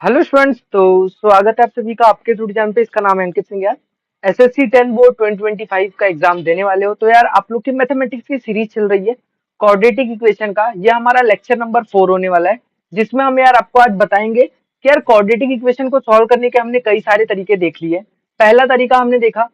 Hello students. तो स्वागत है आप सभी का आपके ट्यूटोरियल चैनल पे। इसका नाम है अंकित सिंह यार। एसएससी 10 बोर्ड 2025 का एग्जाम देने वाले हो तो यार आप लोग की मैथमेटिक्स की सीरीज चल रही है क्वाड्रेटिक इक्वेशन का। ये हमारा लेक्चर नंबर 4 होने वाला है, जिसमें हम यार आपको आज बताएंगे कि यार क्वाड्रेटिक इक्वेशन को सॉल्व करने के हमने कई सारे तरीके देख लिए। पहला तरीका हमने देखा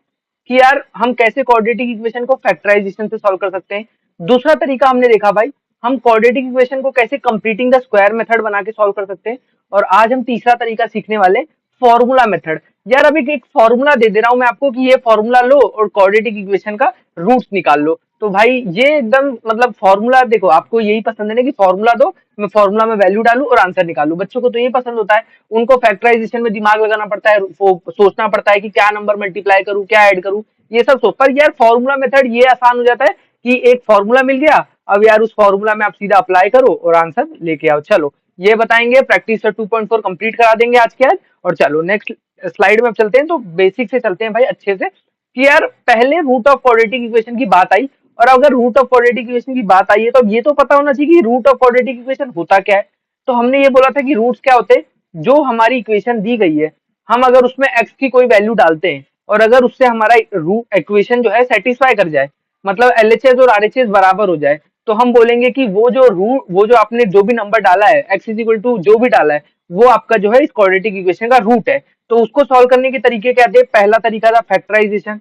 कि यार हम कैसे क्वाड्रेटिक इक्वेशन को फैक्टराइजेशन से सॉल्व कर सकते हैं। दूसरा तरीका हमने देखा भाई, हम क्वाड्रेटिक इक्वेशन को कैसे कंप्लीटिंग द स्क्वायर मेथड बना के सॉल्व कर सकते हैं। और आज हम तीसरा तरीका सीखने वाले, फॉर्मूला मेथड। यार अभी एक फॉर्मूला दे दे रहा हूं मैं आपको कि ये फॉर्मूला लो और क्वाड्रेटिक इक्वेशन का रूट्स निकाल लो। तो भाई ये एकदम मतलब फॉर्मूला देखो, आपको यही पसंद है ना कि फॉर्मूला दो, मैं फॉर्मूला में वैल्यू डालूं और आंसर निकालूं। बच्चों को तो यही पसंद होता है। उनको फैक्टराइजेशन में दिमाग लगाना पड़ता है, सोचना पड़ता है कि क्या नंबर मल्टीप्लाई करूं, क्या ऐड करूं, ये सब सोच। पर यार फॉर्मूला मेथड ये आसान हो जाता है कि एक फॉर्मूला मिल गया, अब यार उस फॉर्मूला में आप सीधा अप्लाई करो और आंसर लेके आओ। चलो ये बताएंगे, प्रैक्टिस 2.4 कंप्लीट करा देंगे आज के आज। और चलो नेक्स्ट स्लाइड में अब चलते हैं। तो बेसिक से चलते हैं भाई अच्छे से कि यार पहले रूट ऑफ क्वाड्रेटिक इक्वेशन की बात आई। और अगर रूट ऑफ क्वाड्रेटिक इक्वेशन की बात आई है तो अब ये तो पता होना चाहिए कि रूट ऑफ क्वाड्रेटिक इक्वेशन होता क्या है। तो हमने ये बोला था कि रूट्स क्या होते हैं, जो हमारी इक्वेशन दी गई है, हम अगर उसमें एक्स की कोई वैल्यू डालते हैं और अगर उससे हमारा रूट इक्वेशन जो है सेटिस्फाई कर जाए, मतलब एलएचएस और आरएचएस बराबर हो जाए, तो हम बोलेंगे कि वो जो आपने जो भी नंबर डाला है, एक्स इज इक्वल टू जो भी डाला है, वो आपका जो है इस क्वाड्रेटिक इक्वेशन का रूट है। तो उसको सॉल्व करने के तरीके क्या थे? पहला तरीका था फैक्टराइजेशन,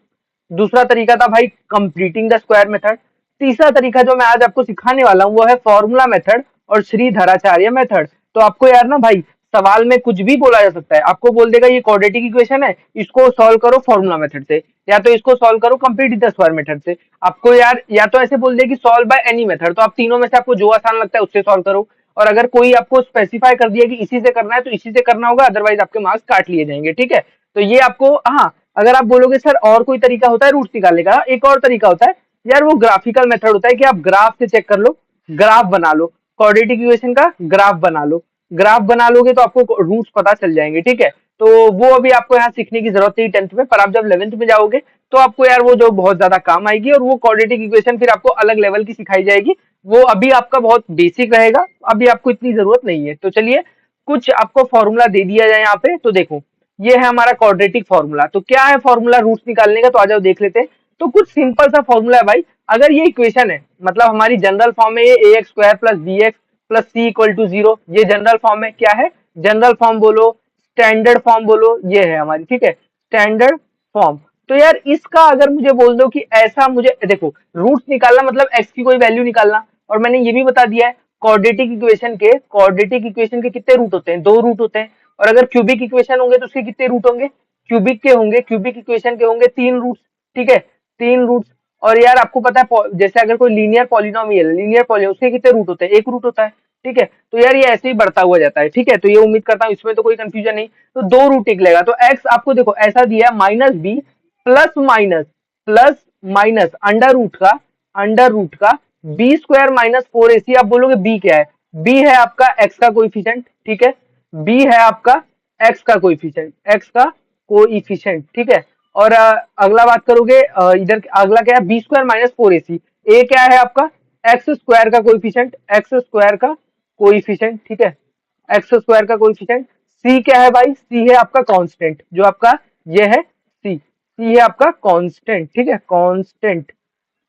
दूसरा तरीका था भाई कंप्लीटिंग द स्क्वायर मेथड, तीसरा तरीका जो मैं आज आपको सिखाने वाला हूँ वो है फॉर्मूला मेथड और श्रीधराचार्य मेथड। तो आपको यार ना भाई सवाल में कुछ भी बोला जा सकता है। आपको बोल देगा ये क्वाड्रेटिक इक्वेशन है, इसको सॉल्व करो फॉर्मूला मेथड से, या तो इसको सॉल्व करो कंप्लीट द स्क्वायर मेथड से। आपको यार या तो ऐसे बोल दे कि सॉल्व बाय एनी मेथड, तो आप तीनों में से आपको जो आसान लगता है उससे सॉल्व करो। और अगर कोई आपको स्पेसिफाई कर दिया कि इसी से करना है तो इसी से करना होगा, अदरवाइज आपके मार्क्स काट लिए जाएंगे। ठीक है, तो ये आपको, हाँ अगर आप बोलोगे सर और कोई तरीका होता है रूट्स निकालने का, एक और तरीका होता है यार, वो ग्राफिकल मेथड होता है कि आप ग्राफ से चेक कर लो, ग्राफ बना लो, क्वाड्रेटिक इक्वेशन का ग्राफ बना लो। ग्राफ बना लोगे तो आपको रूट्स पता चल जाएंगे। ठीक है, तो वो अभी आपको यहाँ सीखने की जरूरत नहीं 10th में, पर आप जब 11th में जाओगे तो आपको यार वो जो बहुत ज्यादा काम आएगी। और वो क्वाड्रेटिक इक्वेशन फिर आपको अलग लेवल की सिखाई जाएगी। वो अभी आपका बहुत बेसिक रहेगा, अभी आपको इतनी जरूरत नहीं है। तो चलिए कुछ आपको फॉर्मूला दे दिया जाए यहाँ पे। तो देखो ये है हमारा क्वाड्रेटिक फॉर्मूला। तो क्या है फॉर्मूला रूट्स निकालने का? तो आ जाओ देख लेते हैं। तो कुछ सिंपल सा फॉर्मूला है भाई। अगर ये इक्वेशन है, मतलब हमारी जनरल फॉर्म है ये a x square plus b x plus c equal to 0, ये जनरल फॉर्म है। क्या है? जनरल फॉर्म बोलो, स्टैंडर्ड फॉर्म बोलो, ये है हमारी। ठीक है, स्टैंडर्ड फॉर्म। तो यार इसका अगर मुझे बोल दो कि ऐसा, मुझे देखो रूट्स निकालना मतलब एक्स की कोई वैल्यू निकालना। और मैंने ये भी बता दिया है क्वाड्रेटिक इक्वेशन के कितने रूट होते हैं? 2 रूट होते हैं। और अगर क्यूबिक इक्वेशन होंगे तो उसके कितने रूट होंगे? क्यूबिक इक्वेशन के होंगे 3 रूट्स। ठीक है, 3 रूट्स। और यार आपको पता है जैसे अगर कोई लीनियर पॉलिनोमियल उसके कितने रूट होते हैं? 1 रूट होता है। ठीक है, तो यार ये ऐसे ही बढ़ता हुआ जाता है। ठीक है, तो ये उम्मीद करता हूँ इसमें तो कोई कंफ्यूजन नहीं। तो 2 रूट निकलेगा। तो एक्स आपको देखो ऐसा दिया है minus B plus minus under root का बी स्क्वायर माइनस 4ac। आप बोलोगे बी क्या है? बी है आपका एक्स का कोइफिशिएंट। ठीक है, बी है आपका एक्स का कोइफिशिएंट। ठीक है, और अगला बात करोगे, इधर अगला क्या है? B square minus 4ac। ए क्या है आपका? एक्स स्क्वायर का कोइफिशिएंट। ठीक है, एक्स स्क्वायर का कोइफिशिएंट। सी क्या है भाई? सी है आपका कांस्टेंट, जो आपका ये है सी है आपका कांस्टेंट। ठीक है, कांस्टेंट।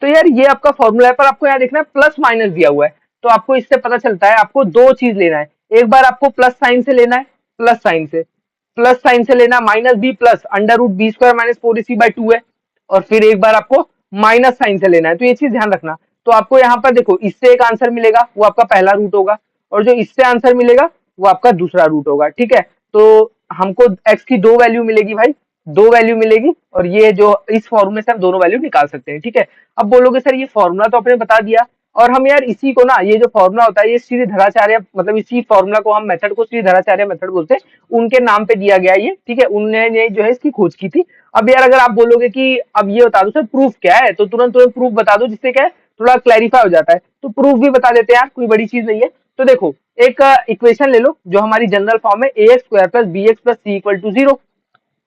तो यार ये आपका फॉर्मूला है, पर आपको यहाँ देखना है प्लस माइनस दिया हुआ है। तो आपको इससे पता चलता है आपको 2 चीज लेना है। एक बार आपको प्लस साइन से लेना है, प्लस साइन से लेना, minus B plus under root B square minus 4ac/2 है। और फिर एक बार आपको माइनस साइन से लेना है। तो ये चीज ध्यान रखना। तो आपको यहाँ पर देखो इससे एक आंसर मिलेगा, वो आपका पहला रूट होगा, और जो इससे आंसर मिलेगा वो आपका दूसरा रूट होगा। ठीक है, तो हमको एक्स की 2 वैल्यू मिलेगी भाई, 2 वैल्यू मिलेगी। और ये जो इस फॉर्मूले से हम दोनों वैल्यू निकाल सकते हैं। ठीक है, अब बोलोगे सर ये फॉर्मूला तो आपने बता दिया, और हम यार इसी को ना, ये जो फॉर्मूला होता है ये श्रीधराचार्य, मतलब इसी फॉर्मूला को हम मेथड को श्रीधराचार्य मेथड बोलते हैं, उनके नाम पे दिया गया ये। ठीक है, उन्होंने जो है इसकी खोज की थी। अब यार अगर आप बोलोगे कि अब ये बता दो सर प्रूफ क्या है, तो तुरंत तुरंत प्रूफ बता दो, जिससे क्या है थोड़ा क्लैरिफाई हो जाता है। तो प्रूफ भी बता देते हैं यार, कोई बड़ी चीज नहीं है। तो देखो एक इक्वेशन ले लो जो हमारी जनरल फॉर्म है a x square plus b x plus c equal to 0।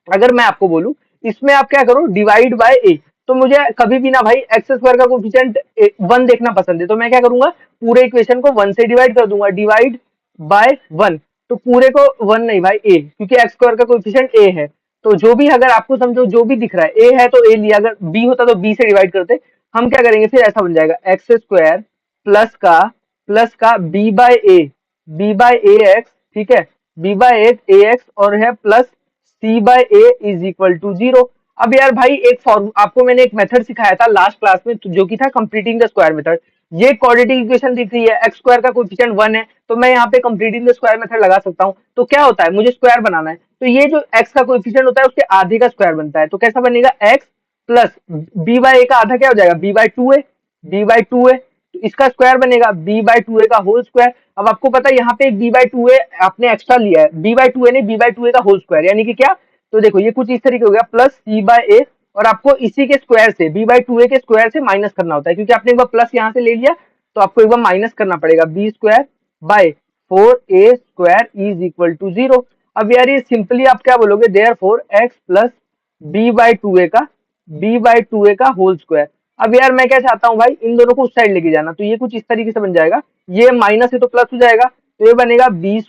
अगर मैं आपको बोलूं इसमें आप क्या करो, डिवाइड बाय ए। तो मुझे कभी भी ना भाई एक्स स्क्वायर का कोफिशिएंट 1 देखना पसंद है, तो मैं क्या करूंगा, पूरे इक्वेशन को 1 से डिवाइड कर दूंगा, डिवाइड बाय 1। तो पूरे को 1 नहीं भाई a, क्योंकि एक्स स्क्वायर का कोएफिशिएंट a है। तो जो भी अगर आपको समझो जो भी दिख रहा है a है तो a लिया, अगर b होता तो b से डिवाइड करते। हम क्या करेंगे फिर, ऐसा बन जाएगा एक्स स्क्वायर प्लस का b बाय एक्स, ठीक है, b बाय एक्स और है plus c by A is equal to 0। अब यार भाई एक फॉर्म आपको मैंने एक मेथड सिखाया था लास्ट क्लास में, जो कि था कंप्लीटिंग द स्क्वायर मेथड। ये क्वाड्रेटिक इक्वेशन दिख रही है, एक्स स्क्वायर का कोएफिशिएंट 1 है, तो मैं यहाँ पे कंप्लीटिंग द स्क्वायर मेथड लगा सकता हूँ। तो क्या होता है, मुझे स्क्वायर बनाना है, तो ये जो एक्स का कोएफिशिएंट होता है उसके आधे का स्क्वायर बनता है। तो कैसा बनेगा, एक्स प्लस बी बाय ए का आधा क्या हो जाएगा, बी बाय टू ए, तो इसका स्क्वायर बनेगा b/2a का होल स्क्वायर। अब आपको पता है यहाँ पे b/2a आपने एक्स्ट्रा लिया है, b/2a नहीं b/2a का होल स्क्वायर, यानी कि क्या, तो देखो ये कुछ इस तरीके हो गया प्लस c/a, और आपको इसी के स्क्वायर से b/2a के स्क्वायर से माइनस करना होता है, क्योंकि आपने एक बार प्लस यहाँ से ले लिया तो आपको एक बार माइनस करना पड़ेगा, b² / 4a² is equal to 0। अब यार ये सिंपली आप क्या बोलोगे, देयरफॉर x प्लस b/2a का होल स्क्वायर। अब यार मैं क्या चाहता हूँ भाई, इन दोनों को उस साइड लेके जाना, तो ये कुछ इस तरीके से बन जाएगा, ये माइनस है तो प्लस हो जाएगा, तो ये बनेगा b² /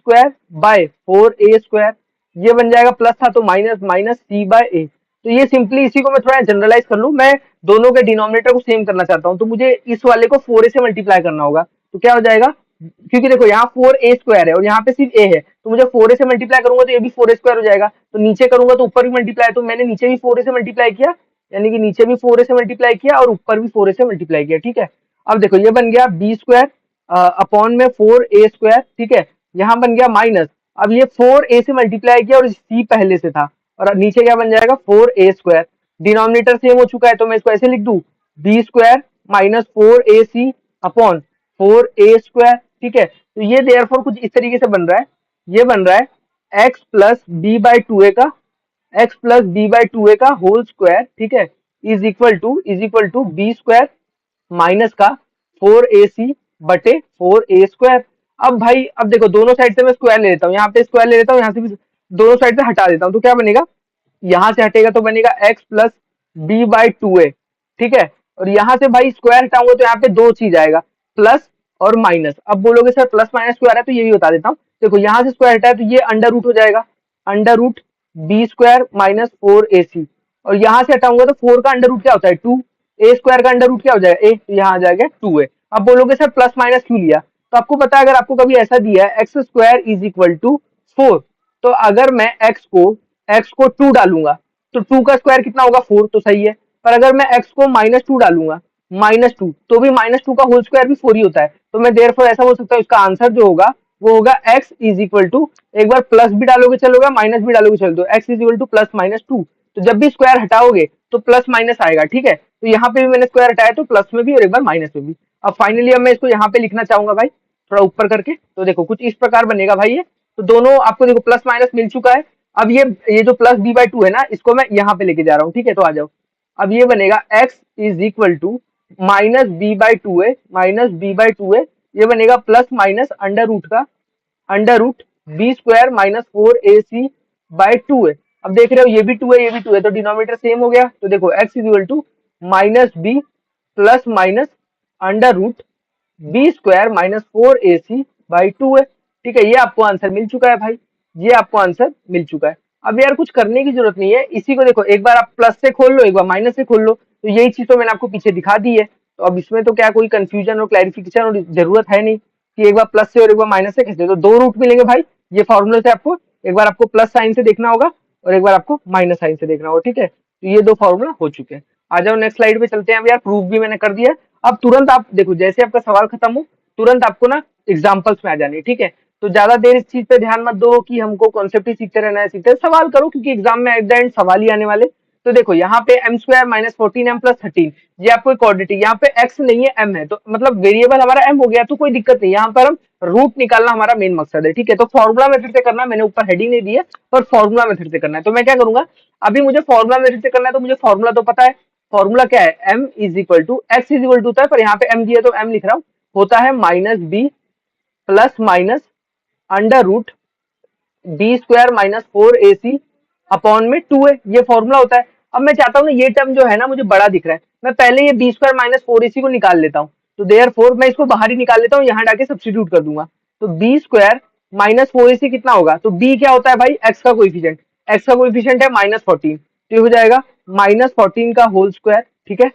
4a², ये बन जाएगा प्लस था तो माइनस माइनस c/a। तो ये सिंपली इसी को मैं थोड़ा जनरलाइज कर लूँ, मैं दोनों के डिनोमिनेटर को सेम करना चाहता हूँ, तो मुझे इस वाले को 4a से मल्टीप्लाई करना होगा। तो क्या हो जाएगा, क्योंकि देखो यहाँ 4a² है और यहाँ पे सिर्फ a है, तो मुझे 4a से मल्टीप्लाई करूंगा तो ये भी 4a² हो जाएगा, तो नीचे करूंगा तो ऊपर भी मल्टीप्लाई, तो मैंने नीचे भी 4a से मल्टीप्लाई किया, यानी कि नीचे भी 4a से मल्टीप्लाई किया और ऊपर भी 4a से मल्टीप्लाई किया, ठीक है। अब देखो ये बन गया b² अपॉन में 4a², ठीक है, यहाँ बन गया माइनस, अब ये 4a से मल्टीप्लाई किया और c पहले से था, और नीचे क्या बन जाएगा 4a², डिनोमिनेटर सेम हो चुका है, तो मैं इसको ऐसे लिख दूं b² minus 4ac upon 4a², ठीक है। तो ये देयरफॉर कुछ इस तरीके से बन रहा है, ये बन रहा है x प्लस b/2a का होल स्क्वायर, ठीक है, is equal to b² minus का 4ac/4a²। अब भाई अब देखो दोनों साइड से मैं स्क्वायर ले लेता हूँ, यहाँ पे स्क्वायर ले लेता हूँ, यहाँ से भी दोनों साइड से हटा देता हूँ, तो क्या बनेगा, यहाँ से हटेगा तो बनेगा x प्लस b/2a, ठीक है, और यहाँ से भाई स्क्वायर हटाऊंगा तो यहाँ पे दो चीज आएगा, प्लस और माइनस। अब बोलोगे सर प्लस माइनस क्यों आ रहा है, तो ये भी बता देता हूँ। देखो यहाँ से स्क्वायर हटाया तो ये अंडर रूट हो जाएगा, under root b² minus 4ac, और यहाँ से हटाऊंगा तो 4 का अंडर रूट क्या होता है 2, a² का अंडर रूट क्या हो जाएगा a, तो यहाँ आ जाएगा 2a। अब बोलोगे सर प्लस माइनस क्यों लिया, तो आपको पता है अगर आपको कभी ऐसा दिया है x² इज इक्वल टू 4, तो अगर मैं x को 2 डालूंगा तो 2 का स्क्वायर कितना होगा 4, तो सही है, पर अगर मैं x को -2 डालूंगा, -2, तो भी -2 का होल स्क्वायर भी 4 ही होता है, तो मैं देयरफॉर ऐसा बोल सकता हूँ इसका आंसर जो होगा वो होगा x इज इक्वल टू, एक बार प्लस भी डालोगे चलोगा, माइनस भी डालोगे चलो, तो x is equal two plus minus 2, तो जब भी स्क्वायर हटाओगे तो प्लस माइनस आएगा, ठीक है। तो यहाँ पे भी मैंने स्क्वायर हटाया तो प्लस में भी और एक बार माइनस में भी। अब फाइनली अब मैं इसको यहाँ पे लिखना चाहूंगा भाई, थोड़ा ऊपर करके, तो देखो कुछ इस प्रकार बनेगा भाई ये, तो दोनों आपको देखो प्लस माइनस मिल चुका है। अब ये जो प्लस b/2 है ना, इसको मैं यहाँ पे लेके जा रहा हूँ, ठीक है, तो आ जाओ। अब ये बनेगा x is equal to -b/2a, ये बनेगा plus minus under root b² minus 4ac/2a। अब देख रहे हो ये भी 2 है ये भी 2 है, तो डिनोमिनेटर सेम हो गया, तो देखो x is equal to -b plus minus under root b² minus 4ac/2a, ठीक है। ये आपको आंसर मिल चुका है भाई, ये आपको आंसर मिल चुका है। अब यार कुछ करने की जरूरत नहीं है, इसी को देखो एक बार आप प्लस से खोल लो, एक बार माइनस से खोल लो, तो यही चीज तो मैंने आपको पीछे दिखा दी है, तो अब इसमें तो क्या कोई कंफ्यूजन और क्लैरिफिकेशन और जरूरत है नहीं कि एक बार प्लस से और एक बार माइनस से कैसे, तो दो रूट मिलेंगे भाई ये फॉर्मूले से आपको, एक बार आपको प्लस साइन से देखना होगा और एक बार आपको माइनस साइन से देखना होगा, ठीक है। तो ये दो फॉर्मूला हो चुके हैं। आ जाओ नेक्स्ट स्लाइड पे चलते हैं। अब यार प्रूफ भी मैंने कर दिया है, अब तुरंत आप देखो जैसे आपका सवाल खत्म हो तुरंत आपको ना एग्जाम्पल्स में आ जाने हैं, ठीक है। तो ज्यादा देर इस चीज पे ध्यान मत दो कि हमको कॉन्सेप्ट ही सीखते रहना है, सीखते सवाल करो, क्योंकि एग्जाम में एट द एंड सवाल ही आने वाले। तो देखो यहाँ पे m² माइनस 14m प्लस 13, ये आपको क्वाड्रेटिक, यहाँ पे x नहीं है m है, तो मतलब वेरिएबल हमारा m हो गया, तो कोई दिक्कत नहीं, यहाँ पर हम रूट निकालना हमारा मेन मकसद है, ठीक है। तो फॉर्मूला मेथड से करना, मैंने ऊपर हेडिंग नहीं दी है, पर फॉर्मूला मेथड से करना है। तो मैं क्या करूंगा, अभी मुझे फॉर्मूला मेथड से करना है, तो मुझे फॉर्मूला तो पता है, फॉर्मूला क्या है, m is equal to X is equal to होता है, पर यहाँ पे m दिया तो m लिख रहा हूँ, होता है -b plus minus under root b² minus 4ac upon में 2a, ये फॉर्मूला होता है। अब मैं चाहता हूँ ना ये टर्म जो है ना मुझे बड़ा दिख रहा है, मैं पहले ये b² माइनस 4ac को निकाल लेता हूँ, तो देयरफॉर मैं इसको बाहर ही निकाल लेता हूँ, यहाँ जाके सब्स्टिट्यूट कर दूंगा, तो b² -4ac कितना होगा, तो b क्या होता है भाई, x का कोएफिशिएंट, x का कोएफिशिएंट है -14, तो ये हो जाएगा -14 का होल स्क्वायर, ठीक है।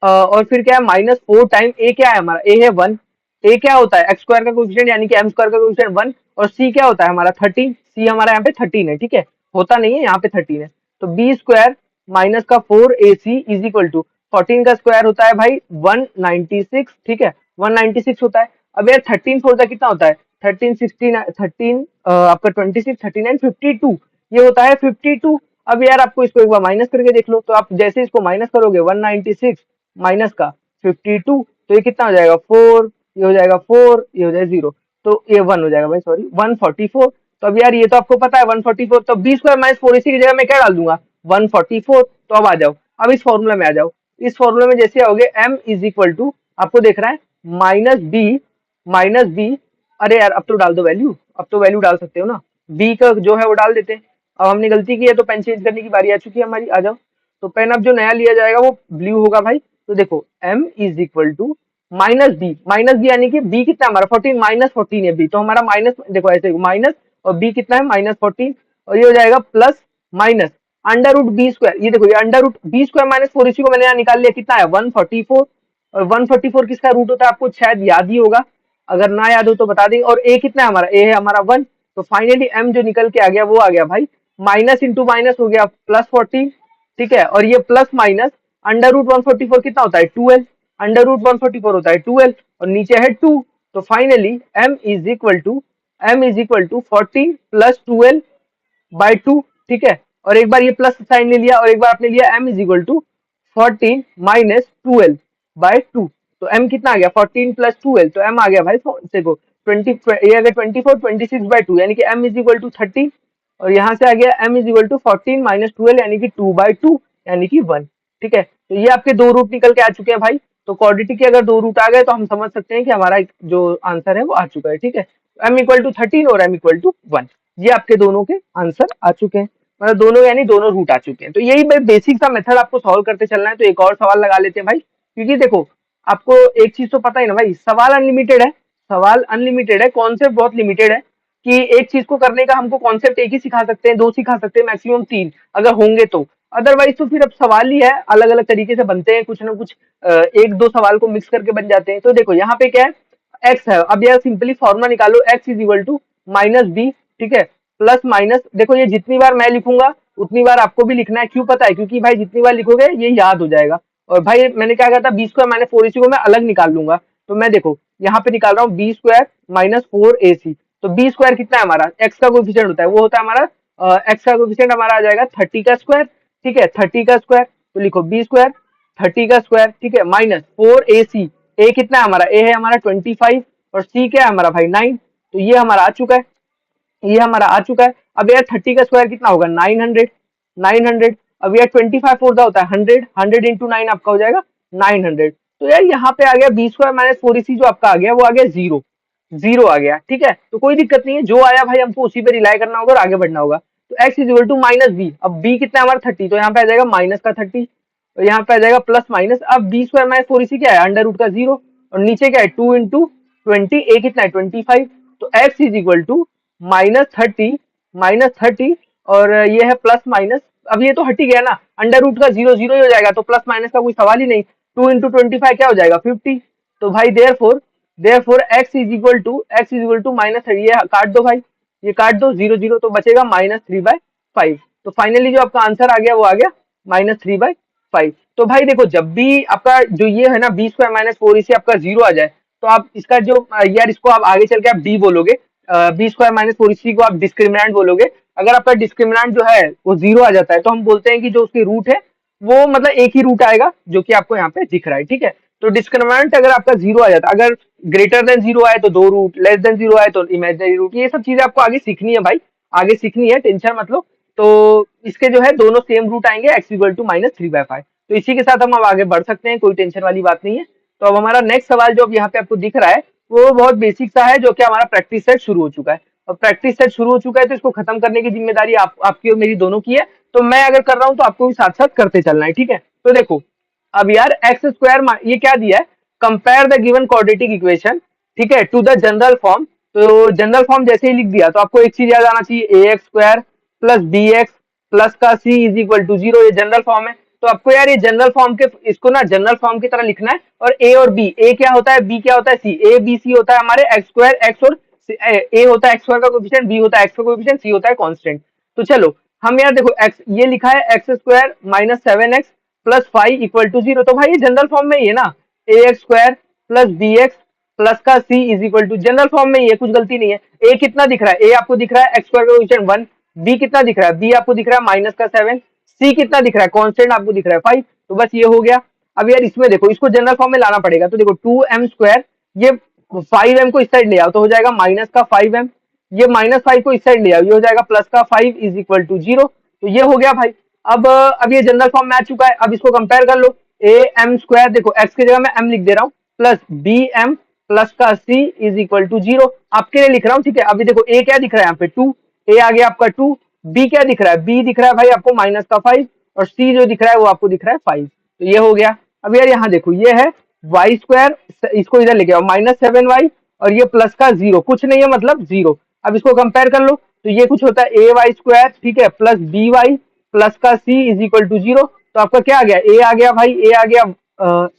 और फिर क्या है, -4 टाइम ए, क्या है हमारा, ए है 1, ए क्या होता है एक्स स्क्वायर का कोएफिशिएंट यानी कि एम स्क्वायर का कोएफिशिएंट 1, और सी क्या होता है हमारा 13, सी हमारा यहाँ पे 13 है, ठीक है, होता नहीं है यहाँ पे 13 है, तो बी स्क्वायर माइनस का 4ac इज इक्वल टू 14 का स्क्वायर होता है भाई 196, ठीक है, 196 होता है। अब यार 13 फोर का कितना होता है, 13 16 13 आपका 26 39 52, ये होता है 52। अब यार आपको इसको एक बार माइनस करके देख लो, तो आप जैसे इसको माइनस करोगे 196 माइनस का 52, तो ये कितना हो जाएगा 4, ये हो जाएगा 4, ये हो जाएगा 0, तो ये 1 हो जाएगा भाई, सॉरी 144। तो अब यार ये तो आपको पता है 144, तो बी स्क्वायर माइनस 4 इसी की जगह मैं क्या डाल दूंगा 144। तो अब आ जाओ, अब इस फॉर्मूला में आ जाओ, इस फॉर्मूला में जैसे आओगे m इज इक्वल टू, आपको देख रहा है माइनस बी, अरे यार अब तो डाल दो वैल्यू, अब तो वैल्यू डाल सकते हो ना, बी का जो है वो डाल देते हैं। अब हमने गलती की है तो पेन चेंज करने की बारी आ चुकी है हमारी, आ जाओ। तो पेन अब जो नया लिया जाएगा वो ब्लू होगा भाई। तो देखो m is equal to minus B यानी कि b कितना है हमारा 14, -14 है b, तो हमारा माइनस, देखो ऐसे माइनस, और b कितना है -14, और ये हो जाएगा plus minus under root B square, ये देखो ये अंडर रूट बी स्क्वायर -4, इसी को मैंने यहाँ निकाल लिया, कितना है 144, और 144 किसका रूट होता है आपको शायद याद ही होगा, अगर ना याद हो तो बता देंगे। और a कितना है हमारा, a है हमारा 1, तो फाइनली m जो निकल के आ गया वो आ गया भाई माइनस इंटू माइनस हो गया +14, ठीक है, और ये प्लस माइनस अंडर रूट 144 कितना होता है 12, अंडर रूट 144 होता है 12, और नीचे है 2, तो finally m is equal to 14 + 12/2, ठीक है। और एक बार ये प्लस साइन ले लिया, और एक बार आपने लिया m इज इक्वल टू 14 - 12/2, तो m कितना आ गया 14 + 12, तो m आ गया भाई देखो 20, ये आ गया 24 26/2 यानी कि m इज इक्वल टू 30, और यहाँ से आ गया m इज इक्वल टू 14 - 12 यानी कि 2/2 यानी कि 1, ठीक है। तो ये आपके दो रूट निकल के आ चुके हैं भाई। तो क्वाड्रेटिक के अगर दो रूट आ गए तो हम समझ सकते हैं कि हमारा जो आंसर है वो आ चुका है, ठीक है। m इक्वल टू 13 और m इक्वल टू 1, ये आपके दोनों के आंसर आ चुके हैं, मतलब दोनों यानी दोनों रूट आ चुके हैं। तो यही बेसिक सा मेथड आपको सॉल्व करते चलना है। तो एक और सवाल लगा लेते हैं भाई, क्योंकि देखो आपको एक चीज तो पता ही ना भाई, सवाल अनलिमिटेड है, सवाल अनलिमिटेड है, कॉन्सेप्ट बहुत लिमिटेड है, कि एक चीज को करने का हमको कॉन्सेप्ट एक ही सिखा सकते हैं, दो सिखा सकते हैं, मैक्सिमम तीन अगर होंगे तो, अदरवाइज तो फिर अब सवाल ही है, अलग अलग तरीके से बनते हैं, कुछ ना कुछ एक दो सवाल को मिक्स करके बन जाते हैं। तो देखो यहाँ पे क्या है x है, अब यार सिंपली फॉर्मूला निकालो, x is equal to -b, ठीक है, प्लस माइनस, देखो ये जितनी बार मैं लिखूंगा उतनी बार आपको भी लिखना है, क्यों पता है, क्योंकि भाई जितनी बार लिखोगे ये याद हो जाएगा। और भाई मैंने क्या कहा था बी स्क्वायर -4 इसी को मैं अलग निकाल लूंगा, तो मैं देखो यहाँ पे निकाल रहा हूँ बी स्क्वायर -4ac, तो बी स्क्वायर कितना है हमारा, एक्स का कोएफिशिएंट होता है, वो होता है हमारा एक्स का कोएफिशिएंट हमारा आ जाएगा 30 का स्क्वायर, ठीक है, 30 का स्क्वायर, तो लिखो बी स्क्वायर 30 का स्क्वायर, ठीक है, -4ac, ए कितना है हमारा, ए है हमारा 25, और सी क्या है हमारा भाई 9, तो ये हमारा आ चुका है, ये हमारा आ चुका है। अब यार 30 का स्क्वायर कितना होगा 900। अब यार 25 फोर का होता है 100 इंटू 9 आपका हो जाएगा 900। तो यार यहाँ पे आ गया बी स्क्वायर -4ac जो आपका आ गया वो आ गया जीरो, जीरो आ गया, ठीक है। तो कोई दिक्कत नहीं है, जो आया भाई हमको उसी पे रिलाई करना होगा और आगे बढ़ना होगा। तो x is equal to -b, अब b कितना है हमारा 30, तो यहाँ पे आ जाएगा माइनस का 30, और यहाँ पे आ जाएगा प्लस माइनस, अब बी स्क्वायर -4ac क्या है अंडर रूट का 0, और नीचे क्या है 2 इंटू 20, a कितना है 25, तो x इज इक्वल टू -30, और ये है प्लस माइनस, अब ये तो हट ही गया ना, अंडर रूट का 0 0 ही हो जाएगा, तो प्लस माइनस का कोई सवाल ही नहीं, 2 इंटू 25 क्या हो जाएगा 50, तो भाई therefore x is equal to -30, ये काट दो भाई, ये काट दो 0 0, तो बचेगा -3/5। तो फाइनली जो आपका आंसर आ गया वो आ गया -3/5। तो भाई देखो जब भी आपका जो ये है ना बी स्क्वायर -4ac आपका 0 आ जाए, तो आप इसका जो यार इसको आप आगे चल के आप डी बोलोगे, बी स्क्वायर -4ac को आप डिस्क्रिमिनेंट बोलोगे। अगर आपका डिस्क्रिमिनेंट जो है वो 0 आ जाता है तो हम बोलते हैं कि जो उसकी रूट है वो मतलब एक ही रूट आएगा, जो कि आपको यहाँ पे दिख रहा है, ठीक है। तो डिस्क्रिमिनेंट अगर आपका 0 आ जाता है, अगर ग्रेटर देन 0 आए तो दो रूट, लेस देन 0 आए तो इमेजिनरी रूट, ये सब चीजें आपको आगे सीखनी है भाई, आगे सीखनी है, टेंशन मत लो। तो इसके जो है दोनों सेम रूट आएंगे, x इक्वल टू -3/5। तो इसी के साथ हम अब आगे बढ़ सकते हैं, कोई टेंशन वाली बात नहीं है। तो अब हमारा नेक्स्ट सवाल जो अब यहाँ पे आपको दिख रहा है वो बहुत बेसिक सा है, जो कि हमारा प्रैक्टिस सेट शुरू हो चुका है, और प्रैक्टिस सेट शुरू हो चुका है तो इसको खत्म करने की जिम्मेदारी आपकी और मेरी दोनों की है। तो मैं अगर कर रहा हूँ तो आपको भी साथ साथ करते चलना है, ठीक है। तो देखो अब यार एक्स स्क्वायर ये क्या दिया है, compare the given quadratic equation, ठीक है, टू द जनरल फॉर्म। तो जनरल फॉर्म जैसे ही लिख दिया तो आपको एक चीज याद आना चाहिए, a x square plus b x plus का c is equal to zero, ये जनरल फॉर्म है। तो आपको यार ये जनरल फॉर्म के इसको ना जनरल फॉर्म की तरह लिखना है। और ए और बी, ए क्या होता है, बी क्या होता है, सी, ए बी सी होता है हमारे एक्स स्क्वायर, एक्स और ए होता है एक्स स्क्वायर का कोएफिशिएंट, बी होता है एक्स का कोएफिशिएंट, सी होता है कांस्टेंट। तो चलो हम यार देखो एक्स ये लिखा है x square minus 7x plus 5 equal to zero, तो भाई ये जनरल फॉर्म में ही है ना, a x square plus b x plus का c is equal to, general form में ही है, कुछ गलती नहीं है। ए कितना दिख रहा है, ए आपको दिख रहा है एक्स स्क्वायर का कोएफिशिएंट 1, बी कितना दिख रहा है, बी आपको दिख रहा है माइनस का 7, सी कितना दिख रहा है, कांस्टेंट आपको दिख रहा है 5। तो बस ये हो गया। अब यार इसमें देखो इसको जनरल फॉर्म में लाना पड़ेगा, तो देखो 2m स्क्वायर, ये 5m को इस साइड ले आओ तो हो जाएगा माइनस का 5m, ये माइनस 5 को इस साइड ले आओ ये हो जाएगा प्लस का 5 इज इक्वल टू जीरो। तो ये हो गया भाई। अब ये जनरल फॉर्म में आ चुका है। अब इसको कंपेयर कर लो, ए एम स्क्वायर, देखो एक्स की जगह मैं एम लिख दे रहा हूँ, प्लस बी एम प्लस का c is equal to zero, आपके लिए लिख रहा हूँ, ठीक है। अभी देखो ए क्या दिख रहा है यहाँ पे 2, ए आ गया आपका 2, बी क्या दिख रहा है, बी दिख रहा है भाई आपको माइनस का 5, और सी जो दिख रहा है वो आपको दिख रहा है 5। तो ये हो गया। अब यार यहाँ देखो ये है वाई स्क्वायर, इसको इधर लेके आओ माइनस 7y, और ये प्लस का जीरो, कुछ नहीं है मतलब जीरो। अब इसको कंपेयर कर लो तो ये कुछ होता है ए वाई स्क्वायर, ठीक है, प्लस बी वाई प्लस का c is equal to zero. तो आपका क्या आ गया, ए आ गया भाई, ए आ गया,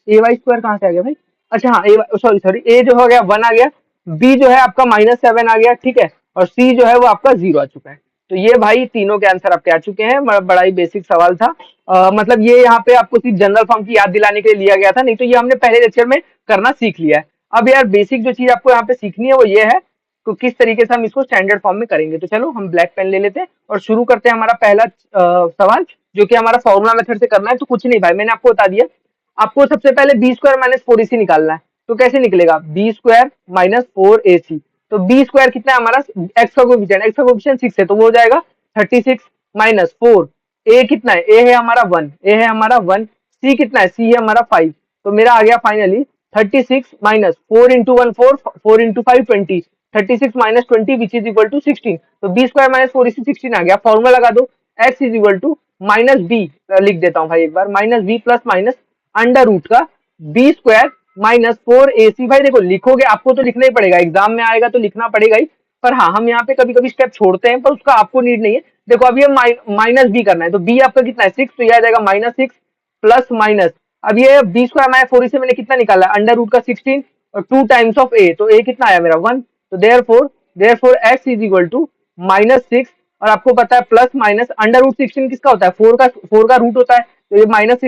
ए वाई स्क्वायर कहाँ से आ गया भाई, अच्छा हाँ, ए सॉरी सॉरी, ए जो हो गया 1 आ गया, बी जो है आपका माइनस 7 आ गया, ठीक है, और सी जो है वो आपका 0 आ चुका है। तो ये भाई तीनों के आंसर आपके आ चुके हैं। बड़ा ही बेसिक सवाल था। मतलब ये यहाँ पे आपको सिर्फ जनरल फॉर्म की याद दिलाने के लिए लिया गया था, नहीं तो ये हमने पहले लेक्चर में करना सीख लिया है। अब यार बेसिक जो चीज आपको यहाँ पे सीखनी है वो ये है तो किस तरीके से हम इसको स्टैंडर्ड फॉर्म में करेंगे। तो चलो हम ब्लैक पेन ले लेते हैं और शुरू करते हैं हमारा पहला सवाल, जो कि हमारा फॉर्मूला मेथड से करना है। तो कुछ नहीं भाई, मैंने आपको बता दिया, आपको सबसे पहले बी स्क्वायर माइनस 4ac निकालना है। तो कैसे निकलेगा, बी स्क्वायर माइनस 4ac, तो बी स्क्वायर कितना है हमारा, एक्स का कोएफिशिएंट 6 है तो वो हो जाएगा 36 माइनस 4, ए कितना है, ए है हमारा 1, ए है हमारा 1, सी कितना है, सी है हमारा 5। तो मेरा आ गया finally 36 minus 4 into 1 4, 4 into 5 20, 36 minus 20 which is equal to 16। तो बी स्क्वायर माइनस 4ac 16 आ गया। फॉर्मूला लगा दो, x is equal to minus b, लिख देता हूँ भाई एक बार, minus B plus minus under root का बी स्क्वायर माइनस 4ac। भाई देखो लिखोगे, आपको तो लिखना ही पड़ेगा, एग्जाम में आएगा तो लिखना पड़ेगा ही, पर हाँ हम यहाँ पे कभी कभी स्टेप छोड़ते हैं, पर उसका आपको नीड नहीं है। देखो अब ये माइनस बी करना है, तो बी आपका कितना है 6, तो ये आ जाएगा माइनस 6 प्लस माइनस, अब ये बी स्क्वायर माइनस 4 से मैंने कितना निकाला, अंडर रूट का 16 और 2 टाइम्स ऑफ ए, तो ए कितना आया मेरा 1। तो therefore X is equal to minus 6, और आपको पता है प्लस माइनस अंडर रूट 16 किसका होता है, 4 का रूट होता है, तो ये माइनस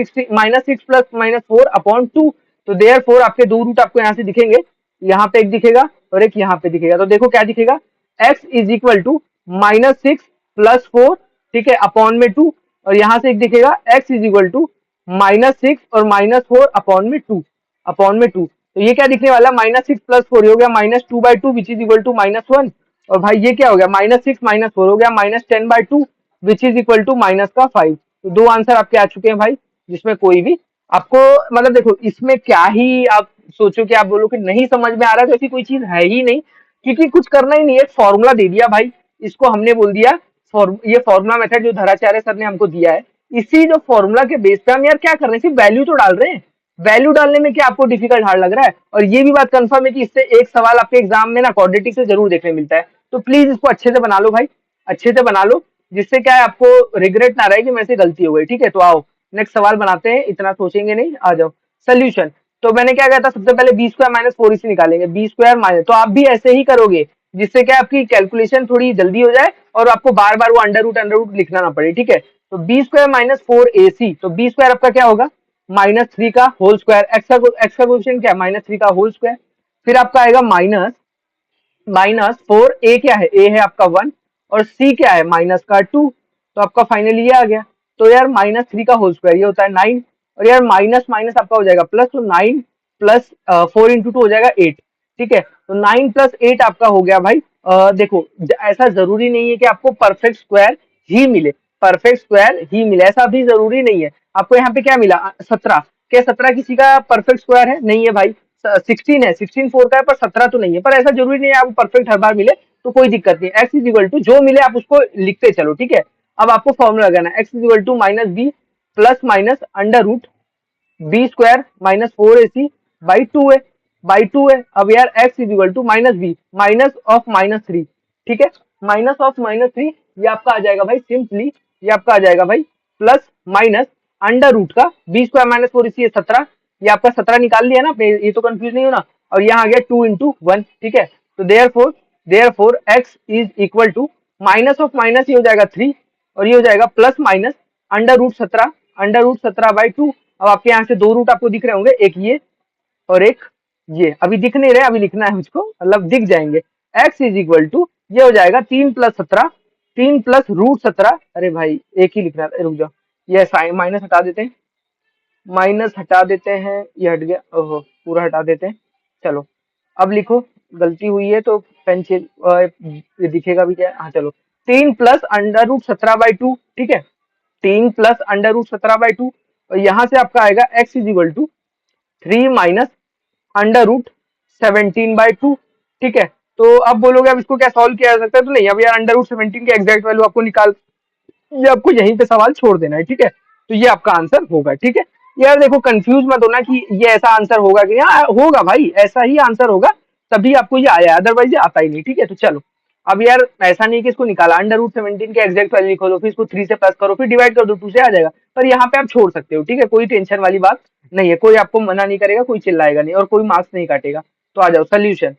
6 प्लस माइनस 4 अपॉन 2। तो देयरफॉर आपके दो रूट आपको यहाँ से दिखेंगे, यहाँ पे एक दिखेगा और एक यहाँ पे दिखेगा। तो देखो क्या दिखेगा, x is equal to minus 6 plus 4, ठीक है, अपॉन में 2, और यहाँ से एक दिखेगा x is equal to minus 6 और माइनस 4 अपॉन में 2, अपॉन में 2। तो ये क्या दिखने वाला, माइनस 6 प्लस 4 हो गया minus 2/2 which is equal to minus 1, और भाई ये क्या हो गया, माइनस 6 माइनस 4 हो गया minus 10/2 which is equal to minus का 5। तो दो आंसर आपके आ चुके हैं भाई, जिसमें कोई भी आपको मतलब देखो इसमें क्या ही आप सोचो कि आप बोलो कि नहीं समझ में आ रहा है, तो ऐसी कोई चीज है ही नहीं, क्योंकि कुछ करना ही नहीं है, फॉर्मूला दे दिया भाई, इसको हमने बोल दिया ये फॉर्मूला मेथड जो धराचार्य सर ने हमको दिया है, इसी जो फॉर्मूला के बेस पे हम यार क्या कर रहे हैं, सिर्फ वैल्यू तो डाल रहे हैं। वैल्यू डालने में क्या आपको डिफिकल्ट हार्ड लग रहा है, और ये भी बात कंफर्म है कि इससे एक सवाल आपके एग्जाम में ना क्वाड्रेटिक से जरूर देखने मिलता है। तो प्लीज इसको अच्छे से बना लो भाई, अच्छे से बना लो, जिससे क्या है आपको रिग्रेट ना रहे कि मेरे से गलती हो गई, ठीक है। तो आओ नेक्स्ट सवाल बनाते हैं, इतना सोचेंगे नहीं, आ जाओ सोल्यूशन। तो मैंने क्या कहा था, सबसे पहले बी स्क्वायर माइनस 4ac निकालेंगे, बी स्क्वायर माइनस, तो आप भी ऐसे ही करोगे जिससे क्या आपकी कैलकुलेशन थोड़ी जल्दी हो जाए और आपको बार बार वो अंडर रूट लिखना ना पड़े, ठीक है। तो बी स्क्वायर माइनस 4ac, तो बी स्क्वायर आपका क्या होगा, माइनस 3 का होल स्क्वायर, एक्स का कोएफिशिएंट क्या है, माइनस 3 का होल स्क्वायर, फिर आपका आएगा माइनस 4, ए क्या है, ए है आपका 1, और सी क्या है माइनस का 2, तो आपका फाइनली ये आ गया। तो यार माइनस 3 का होल स्क्वायर ये होता है 9, और यार माइनस माइनस आपका हो जाएगा प्लस, तो 9 प्लस 4 इंटू 2 हो जाएगा 8, ठीक है। तो 9 प्लस 8 आपका हो गया भाई। देखो ऐसा जरूरी नहीं है कि आपको परफेक्ट स्क्वायर ही मिले, परफेक्ट स्क्वायर ही मिले ऐसा भी जरूरी नहीं है। आपको यहाँ पे क्या मिला 17, क्या 17 किसी का परफेक्ट स्क्वायर है, नहीं है भाई, 16 है, 16 4 का है, पर 17 तो नहीं है, पर ऐसा जरूरी नहीं है आपको परफेक्ट हर बार मिले, तो कोई दिक्कत नहीं। एक्स इज इक्वल टू जो मिले आप उसको लिखते चलो, ठीक है। अब आपको फॉर्मूला लगाना है, X is equal to minus B plus minus under root B square minus 4ac by 2 है, 2 है। अब यार x is equal to minus B, minus of -3, ठीक है, माइनस ऑफ -3, ये आपका आ जाएगा भाई सिंपली, ये आपका आ जाएगा भाई प्लस माइनस अंडर रूट का b² - 4 इसी 17, ये आपका 17 निकाल लिया ना आपने, ये तो कंफ्यूज नहीं होना। और यहाँ आ गया 2 × 1, ठीक है, तो therefore x is equal to minus of minus, ये हो जाएगा 3, और ये हो जाएगा plus minus under root 17 by 2। अब आपके यहाँ से दो रूट आपको दिख रहे होंगे, एक ये और एक ये, अभी दिख नहीं रहे, अभी लिखना है मुझको, मतलब दिख जाएंगे। x इज इक्वल टू, ये हो जाएगा 3 + 17, 3 + √17, अरे भाई एक ही लिखना है, रुक जाओ, ये साइन माइनस हटा देते हैं, माइनस हटा देते हैं, ये हट गया, ओहो पूरा हटा देते हैं। चलो अब लिखो, गलती हुई है तो पेंसिल ये दिखेगा भी क्या, हाँ चलो, 3 + √17/2, ठीक है, 3 + √17/2, और यहाँ से आपका आएगा x इज इक्वल टू 3 - √17/2, ठीक है। तो अब बोलोगे अब इसको क्या सॉल्व किया जा सकता है, तो नहीं, अब यार √17 के एग्जैक्ट वैल्यू आपको निकाल, ये आपको यहीं पे सवाल छोड़ देना है, ठीक है, तो ये आपका आंसर होगा, ठीक है। यार देखो कंफ्यूज मत होना कि ये ऐसा आंसर होगा कि, हाँ होगा भाई, ऐसा ही आंसर होगा, तभी आपको ये आया, अदरवाइज ये आता ही नहीं, ठीक है। तो चलो अब यार ऐसा नहीं कि इसको निकाला, √17 के एग्जैक्ट वैल्यू लिखो, फिर इसको 3 से प्लस करो, फिर डिवाइड कर दो 2 से, आ जाएगा। पर यहाँ पे आप छोड़ सकते हो, ठीक है, कोई टेंशन वाली बात नहीं है, कोई आपको मना नहीं करेगा, कोई चिल्लाएगा नहीं, और कोई मार्क्स नहीं काटेगा। तो आ जाओ सोल्यूशन।